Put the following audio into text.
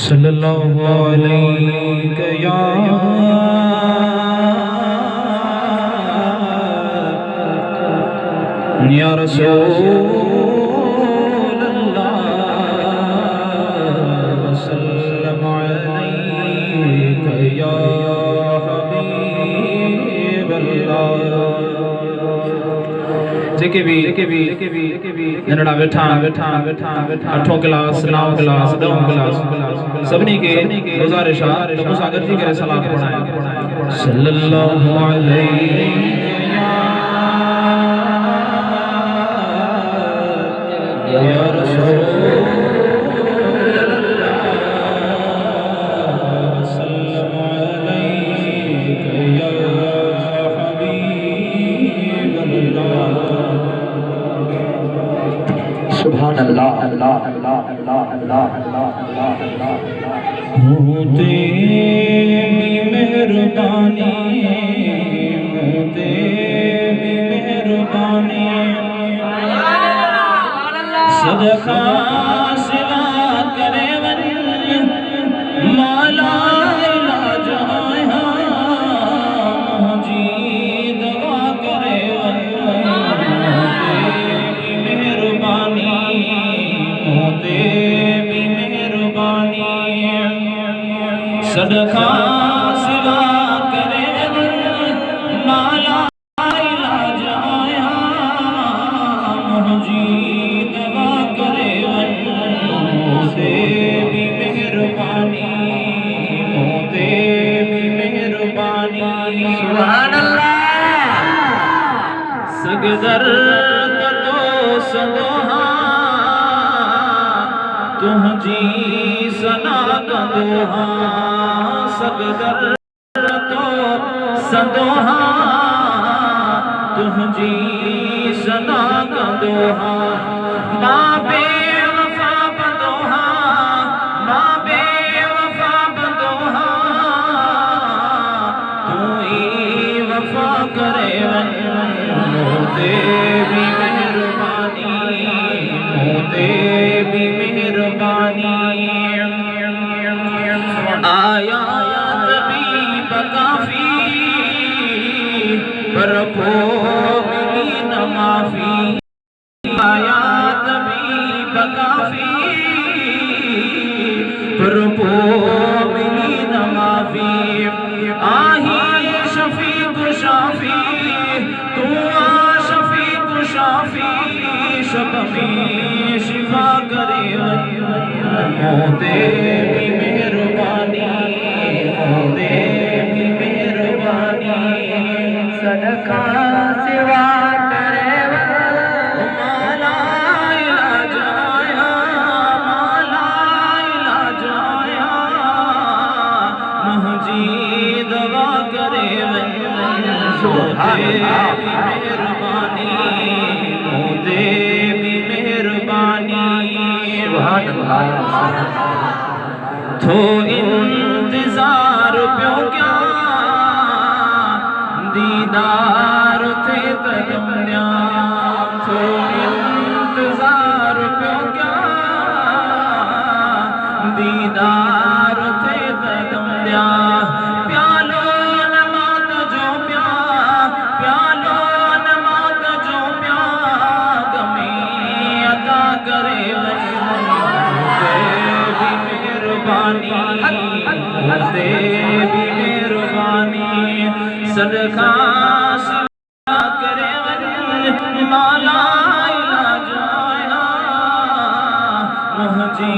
सल्लल्लाहु अलैहि या रसूल अल्लाह वसल्लम अलैक या हबीब अल्लाह। जेके भी नंढड़ा वेठा अठों क्लास 9 क्लास 10 क्लास सभिनी के गुज़ारिश आहे त मूंसां गॾिजी करे सलात पढ़ाए सल्लल्लाहु अलैहि या रसूल सुभान अल्लाह अल्लाह अल्लाह अल्लाह अल्लाह अल्लाह अल्लाह अल्लाह होते भी मेहरबानी होते भी मेहरबानी सदका सिवा करे वन माला इलाज आह्यान जी दवा करे वन होते भी मेहरबानी सदका सिवा करे माला इलाज आह्यान जी दवा करे होते भी मेहरबानी होते भी मेहरबानी सुभान अल्लाह सगदर तो सदोहा तुझी सना कंदोहा सगदर तो सदोहा तुझी सना कंदोहा मां बेवफा बंदोहा मां बेवफा बंदोहा तू ही वफा करे होते भी मेहरबानी होते भी मेहरबानी आया तबीब काफी पर मिली न माफी आया तबीब काफी पर मिली न माफी आही शफीक शाफी तू आ शफीक शाफी शब में शिफा करे होते भी मेहरबानी होते भी मेहरबानी सदका सिवा करे माला इलाज आह्यान माला इलाज आह्यान मुझी दवा करे होते भी मेहरबानी होते भी मेहरबानी थो इंतजार पियो क्या दीदार थे तदम्या थो इंतजार पियो क्या दीदार थे तदम्या प्यालो नमात जो प्या प्यालो नमात जो प्या गमी अता करे होते भी मेहरबानी सदका सिवा करे माला इलाज आह्यान मुझी